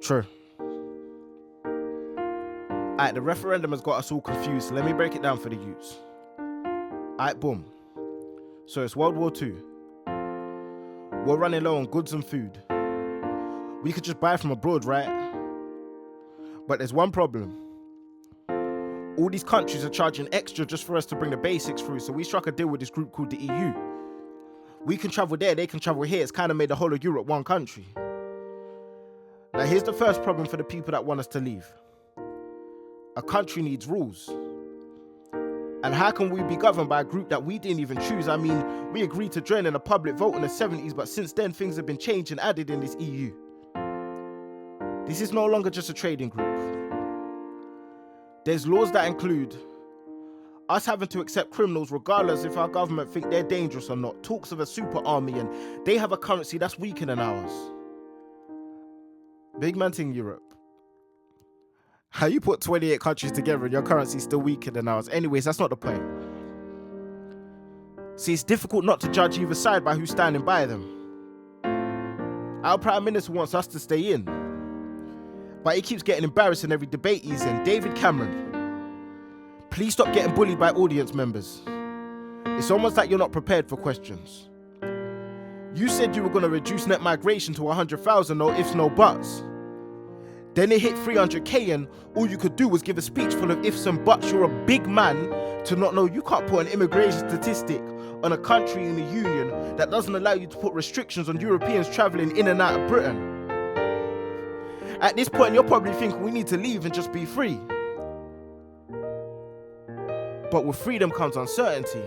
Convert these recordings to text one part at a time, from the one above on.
True. Alright, the referendum has got us all confused. So let me break it down for the youths. Alright, boom. So it's World War II. We're running low on goods and food. We could just buy from abroad, right? But there's one problem. All these countries are charging extra just for us to bring the basics through. So we struck a deal with this group called the EU. We can travel there, they can travel here. It's kind of made the whole of Europe one country. Now here's the first problem for the people that want us to leave. A country needs rules. And how can we be governed by a group that we didn't even choose? I mean, we agreed to join in a public vote in the 70s, but since then things have been changed and added in this EU. This is no longer just a trading group. There's laws that include us having to accept criminals regardless if our government think they're dangerous or not. Talks of a super army, and they have a currency that's weaker than ours. Big man thing, Europe. How you put 28 countries together and your currency is still weaker than ours? Anyways, that's not the point. See, it's difficult not to judge either side by who's standing by them. Our Prime Minister wants us to stay in, but he keeps getting embarrassed in every debate he's in. David Cameron, please stop getting bullied by audience members. It's almost like you're not prepared for questions. You said you were going to reduce net migration to 100,000, no ifs, no buts. Then it hit 300k and all you could do was give a speech full of ifs and buts. You're a big man to not know you can't put an immigration statistic on a country in the union that doesn't allow you to put restrictions on Europeans travelling in and out of Britain. At this point, you're probably thinking we need to leave and just be free. But with freedom comes uncertainty.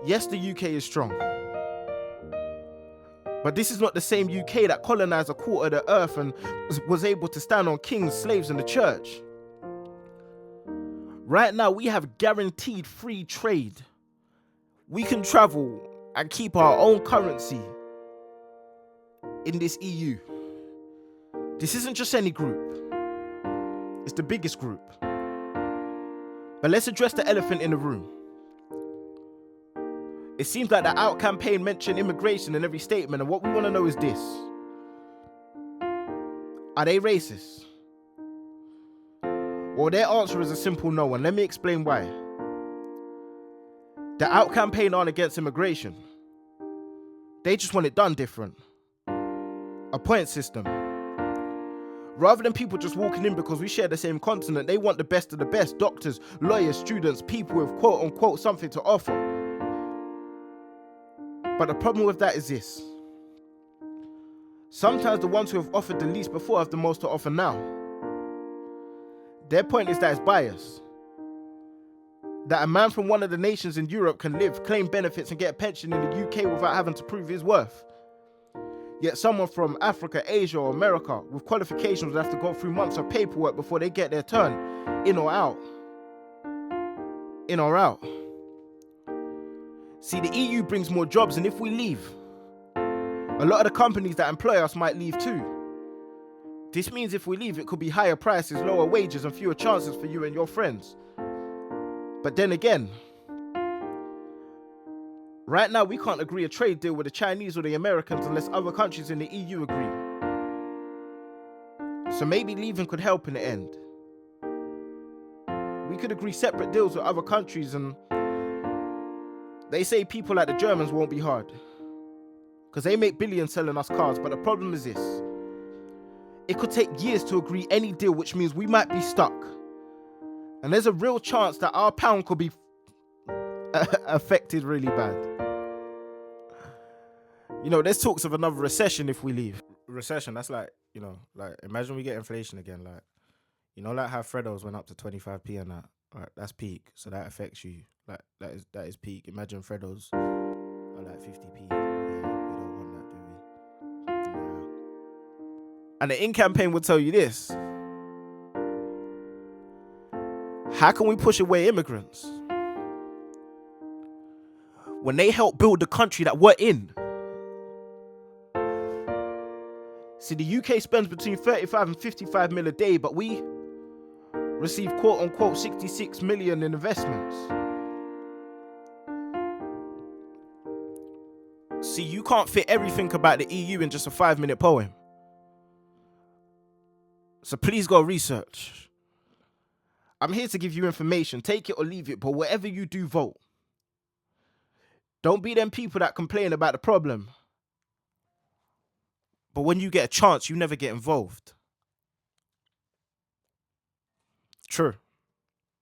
Yes, the UK is strong. But this is not the same UK that colonized a quarter of the earth and was able to stand on kings, slaves, and the church. Right now, we have guaranteed free trade. We can travel and keep our own currency in this EU. This isn't just any group. It's the biggest group. But let's address the elephant in the room. It seems like the Out campaign mentioned immigration in every statement, and what we want to know is this. Are they racist? Well, their answer is a simple no, and let me explain why. The Out campaign aren't against immigration. They just want it done different. A point system. Rather than people just walking in because we share the same continent, they want the best of the best. Doctors, lawyers, students, people with quote-unquote something to offer. But the problem with that is this. Sometimes the ones who have offered the least before have the most to offer now. Their point is that it's bias. That a man from one of the nations in Europe can live, claim benefits and get a pension in the UK without having to prove his worth. Yet someone from Africa, Asia or America with qualifications would have to go through months of paperwork before they get their turn. In or out. In or out. See, the EU brings more jobs, and if we leave, a lot of the companies that employ us might leave too. This means if we leave, it could be higher prices, lower wages, and fewer chances for you and your friends. But then again, right now we can't agree a trade deal with the Chinese or the Americans unless other countries in the EU agree. So maybe leaving could help in the end. We could agree separate deals with other countries, and they say people like the Germans won't be hard because they make billions selling us cars. But the problem is this. It could take years to agree any deal, which means we might be stuck. And there's a real chance that our pound could be affected really bad. You know, there's talks of another recession if we leave. Recession, that's like, you know, like imagine we get inflation again. Like, you know, like how Freddos went up to 25p and that. Right, that's peak. So that affects you. Like that is peak. Imagine Freddos are like 50p. Yeah, we don't want that, do we? Nah. And the In campaign will tell you this. How can we push away immigrants when they help build the country that we're in? See, the UK spends between 35 and 55 mil a day, but we receive quote-unquote 66 million in investments. See, you can't fit everything about the EU in just a 5-minute poem. So please go research. I'm here to give you information. Take it or leave it. But whatever you do, vote. Don't be them people that complain about the problem, but when you get a chance, you never get involved. True.